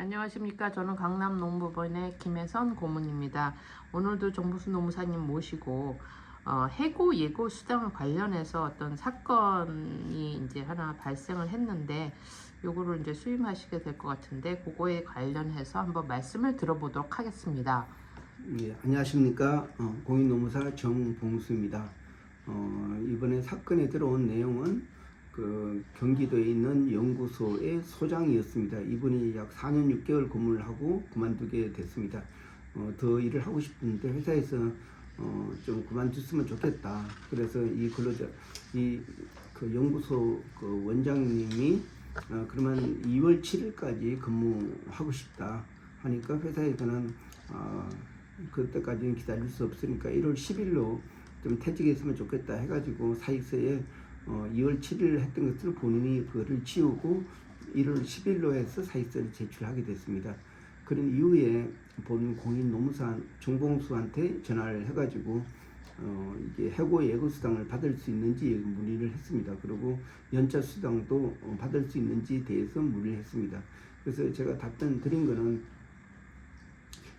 안녕하십니까. 저는 강남 농부본의 김혜선 고문입니다. 오늘도 정부수 노무사님 모시고 해고 예고 수당 관련해서 어떤 사건이 이제 하나 발생을 했는데 요거를 이제 수임하시게 될 것 같은데 그거에 관련해서 한번 말씀을 들어보도록 하겠습니다. 예, 안녕하십니까. 공인노무사 정봉수입니다. 이번에 사건에 들어온 내용은 그 경기도에 있는 연구소의 소장이었습니다. 이분이 약 4년 6개월 근무를 하고 그만두게 됐습니다. 더 일을 하고 싶은데 회사에서 좀 그만뒀으면 좋겠다. 그래서 이 근로자, 그 연구소 그 원장님이 그러면 2월 7일까지 근무하고 싶다 하니까 회사에서는 그때까지는 기다릴 수 없으니까 1월 10일로 좀 퇴직했으면 좋겠다 해가지고 사익서에 2월 7일 했던 것을 본인이 그거를 지우고 1월 10일로 해서 사익서를 제출하게 됐습니다. 그런 이후에 본 공인노무사 정봉수한테 전화를 해가지고 이게 해고 예고 수당을 받을 수 있는지 문의를 했습니다. 그리고 연차 수당도 받을 수 있는지 대해서 문의를 했습니다. 그래서 제가 답변 드린 거는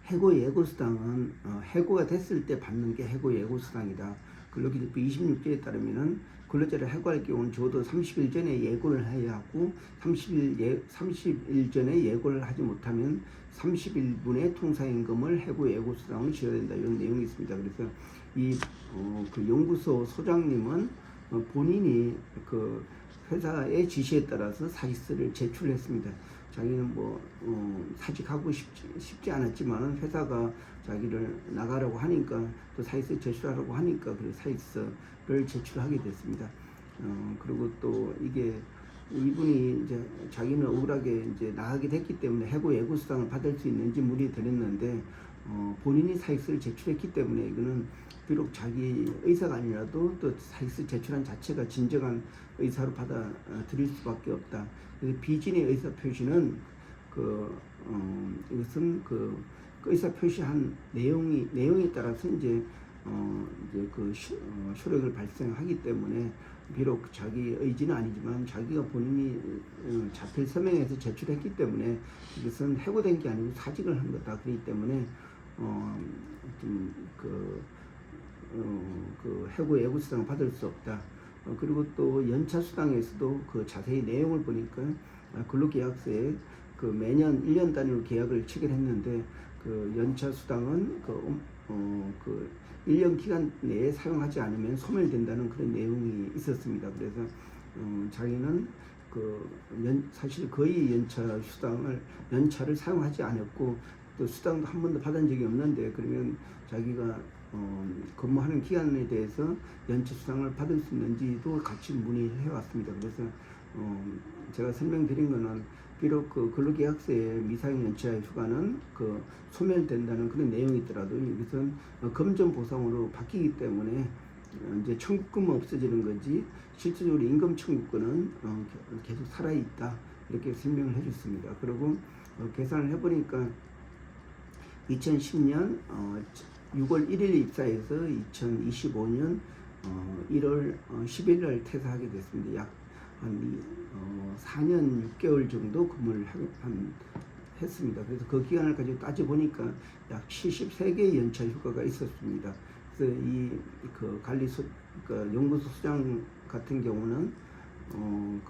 해고 예고 수당은 해고가 됐을 때 받는 게 해고 예고 수당이다. 근로기준법 26조에 따르면은 근로자를 해고할 경우는 적어도 30일 전에 예고를 해야 하고 30일 전에 예고를 하지 못하면 30일분의 통상임금을 해고 예고 수당을 지어야 된다. 이런 내용이 있습니다. 그래서 그 연구소 소장님은 본인이 그 회사의 지시에 따라서 사직서를 제출했습니다. 자기는 사직하고 싶지 않았지만 회사가 자기를 나가라고 하니까 또 사직서 제출하라고 하니까 그 사직서를 제출하게 됐습니다. 그리고 또 이분이 이제 자기는 억울하게 이제 나가게 됐기 때문에 해고 예고 수당을 받을 수 있는지 문의드렸는데 본인이 사직서를 제출했기 때문에 이거는 비록 자기 의사가 아니라도 또 사직서 제출한 자체가 진정한 의사로 받아들일 수밖에 없다. 그래서 비진의 의사 표시는 이것은 그 의사 표시한 내용에 따라서 이제 효력을 발생하기 때문에 비록 자기 의지는 아니지만 자기가 본인이 자필 서명해서 제출했기 때문에 이것은 해고된 게 아니고 사직을 한 거다. 그렇기 때문에 해고 예고 수당을 받을 수 없다. 그리고 또 연차 수당에서도 그 자세히 내용을 보니까 근로계약서에 그 매년 1년 단위로 계약을 체결했는데 그 연차 수당은 그 1년 기간 내에 사용하지 않으면 소멸된다는 그런 내용이 있었습니다. 그래서 자기는 사실 거의 연차를 사용하지 않았고 또 수당도 한 번도 받은 적이 없는데 그러면 자기가 근무하는 기간에 대해서 연차 수당을 받을 수 있는지도 같이 문의를 해왔습니다. 그래서 제가 설명드린 거는 비록 그 근로계약서에 미사용 연차 휴가는 소멸된다는 그런 내용이 있더라도 이것은 금전 보상으로 바뀌기 때문에 이제 청구권은 없어지는 거지 실질적으로 임금 청구권은 계속 살아있다 이렇게 설명을 해줬습니다. 그리고 계산을 해보니까 2010년 6월 1일 입사해서 2025년 1월 10일 날 퇴사하게 됐습니다. 약 한 4년 6개월 정도 근무를 했습니다. 그래서 그 기간을 가지고 따져보니까 약 73개의 연차 휴가가 있었습니다. 그래서 연구소 소장 같은 경우는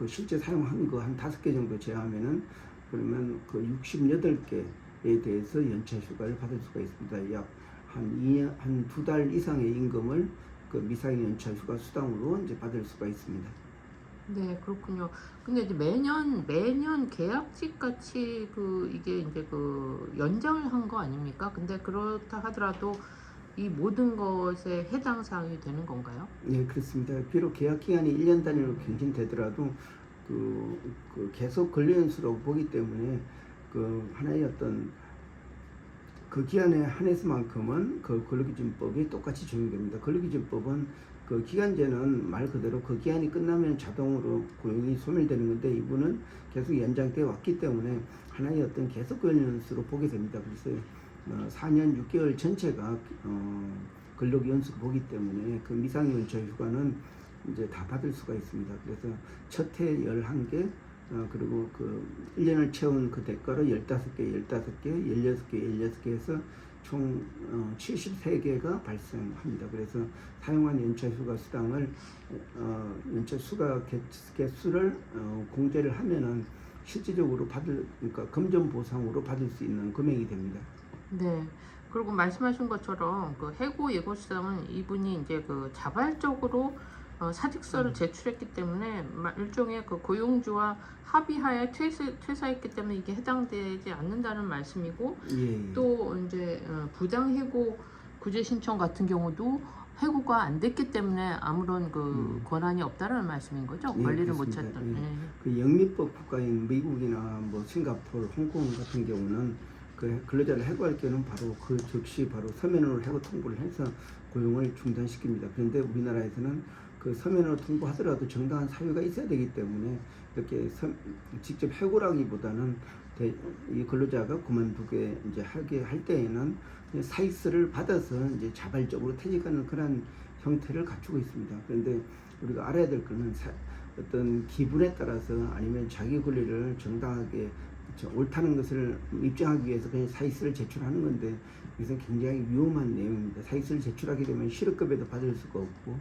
실제 사용한 거 한 5개 정도 제하면은 그러면 68개에 대해서 연차 휴가를 받을 수가 있습니다. 약 한 2달 이상의 임금을 미사용 연차 휴가 수당으로 이제 받을 수가 있습니다. 네, 그렇군요. 근데 이제 매년 계약직 같이 이게 이제 연장을 한 거 아닙니까? 근데 그렇다 하더라도 이 모든 것에 해당 사항이 되는 건가요? 네, 그렇습니다. 비록 계약 기간이 1년 단위로 갱신되더라도 계속 근로연수라고 보기 때문에 하나의 기간에 한해서만큼은 근로기준법이 똑같이 적용됩니다. 근로기준법은 기간제는 말 그대로 기간이 끝나면 자동으로 고용이 소멸되는 건데 이분은 계속 연장되어 왔기 때문에 하나의 계속 근로연수로 보게 됩니다. 그래서 4년 6개월 전체가 근로연수로 보기 때문에 미상연차 휴가는 이제 다 받을 수가 있습니다. 그래서 첫 해 11개, 그리고 그 1년을 채운 그 대가로 15개, 15개, 16개, 16개 해서 총 73개가 발생합니다. 그래서 사용한 연체휴가 수당을 연체휴가 개수를 공제를 하면은 실질적으로 그러니까 금전 보상으로 받을 수 있는 금액이 됩니다. 네. 그리고 말씀하신 것처럼 그 해고 예고 수당은 이분이 이제 그 자발적으로 사직서를 제출했기 때문에 일종의 그 고용주와 합의하에 퇴사했기 때문에 이게 해당되지 않는다는 말씀이고, 예. 또 이제 부당 해고 구제 신청 같은 경우도 해고가 안 됐기 때문에 아무런 그 권한이 없다는 말씀인 거죠. 예, 권리를 못 그렇습니다. 찾던. 예. 예. 그 영미법 국가인 미국이나 뭐 싱가포르, 홍콩 같은 경우는 그 근로자를 해고할 경우는 바로 그 즉시 바로 서면으로 해고 통보를 해서 고용을 중단시킵니다. 그런데 우리나라에서는 그 서면으로 통보하더라도 정당한 사유가 있어야 되기 때문에 이렇게 직접 해고라기보다는 이 근로자가 그만두게 이제 하게 할 때에는 사익서를 받아서 이제 자발적으로 퇴직하는 그런 형태를 갖추고 있습니다. 그런데 우리가 알아야 될 것은 어떤 기분에 따라서 아니면 자기 권리를 정당하게 옳다는 것을 입증하기 위해서 그냥 사익서를 제출하는 건데, 이것은 굉장히 위험한 내용입니다. 사익서를 제출하게 되면 실업급여도 받을 수가 없고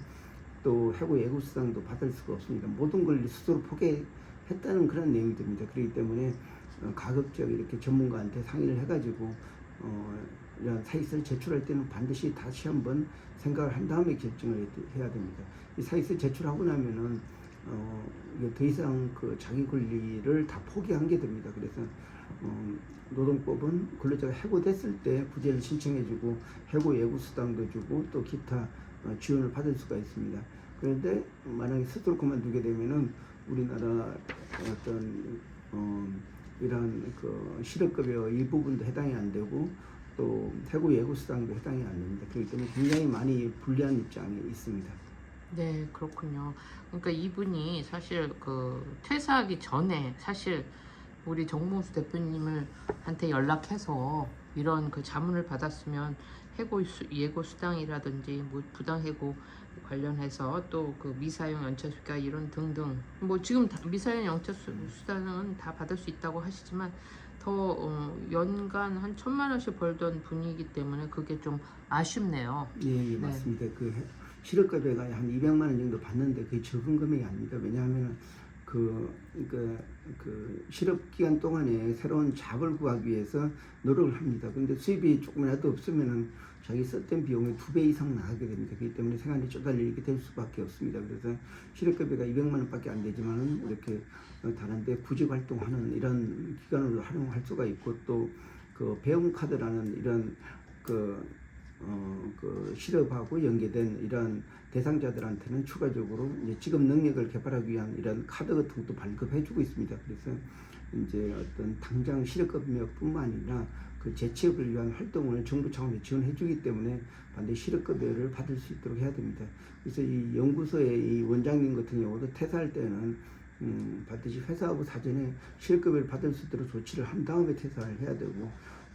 또 해고 예고수당도 받을 수가 없습니다. 모든 걸 스스로 포기했다는 그런 내용이 됩니다. 그렇기 때문에 가급적 이렇게 전문가한테 상의를 해가지고 이런 사익서를 제출할 때는 반드시 다시 한번 생각을 한 다음에 결정을 해야 됩니다. 이 사익서 제출하고 나면은 이게 더 이상 그 자기 권리를 다 포기한 게 됩니다. 그래서 노동법은 근로자가 해고됐을 때 구제를 신청해주고 해고 예고 수당도 주고 또 기타 지원을 받을 수가 있습니다. 그런데 만약에 스스로 그만두게 되면은 우리나라 어떤 이런 그 실업급여 일부분도 해당이 안 되고 또 해고 예고 수당도 해당이 안 됩니다. 그렇기 때문에 굉장히 많이 불리한 입장에 있습니다. 네, 그렇군요. 그러니까 이분이 사실 그 퇴사하기 전에 사실 우리 정봉수 대표님을 한테 연락해서 이런 그 자문을 받았으면 예고 수당이라든지 뭐 부당 해고 관련해서 또 그 미사용 연체수당 이런 등등 뭐 지금 미사용 연체수당은 다 받을 수 있다고 하시지만 더 연간 한 1,000만 원씩 벌던 분이기 때문에 그게 좀 아쉽네요. 예, 맞습니다. 그 실업급여가 한 200만 원 정도 받는데 그게 적은 금액이 아닙니다. 왜냐하면 그 실업 기간 동안에 새로운 잡을 구하기 위해서 노력을 합니다. 그런데 수입이 조금이라도 없으면은 자기 썼던 비용의 2배 이상 나가게 됩니다. 그렇기 때문에 생활이 쪼달리게 될 수밖에 없습니다. 그래서 실업급여가 200만 원밖에 안 되지만은 이렇게 다른데 구직 활동하는 이런 기간으로 활용할 수가 있고, 또 그 배움카드라는 이런 그 실업하고 연계된 이런 대상자들한테는 추가적으로 이제 직업 능력을 개발하기 위한 이런 카드 같은 것도 발급해주고 있습니다. 그래서 이제 어떤 당장 실업급여뿐만 아니라 그 재취업을 위한 활동을 정부 차원에서 지원해주기 때문에 반드시 실업급여를 받을 수 있도록 해야 됩니다. 그래서 이 연구소의 이 원장님 같은 경우도 퇴사할 때는 반드시 회사하고 사전에 실업급여를 받을 수 있도록 조치를 한 다음에 퇴사를 해야 되고,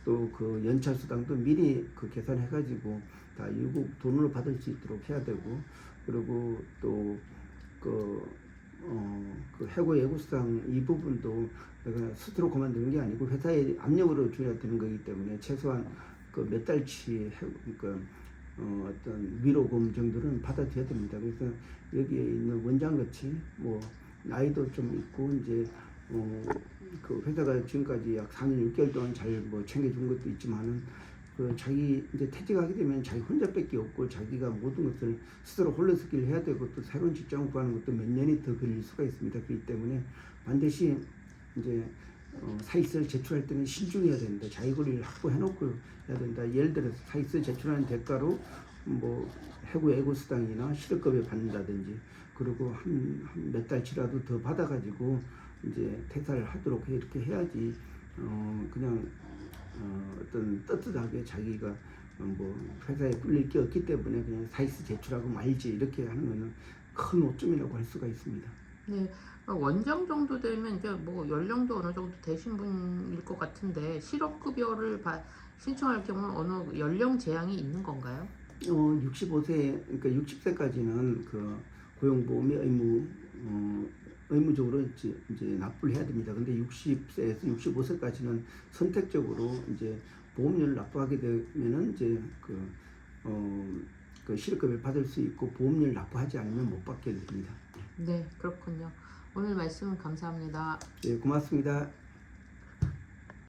또 그 연차수당도 미리 그 계산해가지고 다 일부 돈으로 받을 수 있도록 해야 되고, 그리고 또 그 해고 예고수당 이 부분도 내가 스스로 그만두는 게 아니고 회사의 압력으로 줘야 되는 거기 때문에 최소한 그 몇 달치 어떤 위로금 정도는 받아줘야 됩니다. 그래서 여기에 있는 원장같이 뭐 나이도 좀 있고 이제 그 회사가 지금까지 약 4년 6개월 동안 잘 뭐 챙겨준 것도 있지만은 그 자기 이제 퇴직하게 되면 자기 혼자밖에 없고 자기가 모든 것을 스스로 홀로서기를 해야 되고 또 새로운 직장을 구하는 것도 몇 년이 더 걸릴 수가 있습니다. 그렇기 때문에 반드시 이제 사익서를 제출할 때는 신중해야 된다. 자기 권리를 확보해놓고 해야 된다. 예를 들어서 사익서 제출하는 대가로 뭐 해고 예고수당이나 실업급여 받는다든지, 그리고 한 몇 달치라도 더 받아가지고 이제 퇴사를 하도록 이렇게 해야지 그냥 어떤 떳떳하게 자기가 뭐 회사에 꿀릴 게 없기 때문에 그냥 사익서 제출하고 말지 이렇게 하는 거는 큰 오점이라고 할 수가 있습니다. 네, 원장 정도 되면 이제 뭐 연령도 어느 정도 되신 분일 것 같은데 실업급여를 신청할 경우는 어느 연령 제한이 있는 건가요? 65세 그러니까 60세까지는 그 고용보험의 의무 의무적으로 이제 납부를 해야 됩니다. 근데 60세에서 65세까지는 선택적으로 이제 보험료를 납부하게 되면은 이제 그 실업급여를 받을 수 있고 보험료를 납부하지 않으면 못 받게 됩니다. 네, 그렇군요. 오늘 말씀 감사합니다. 네, 고맙습니다.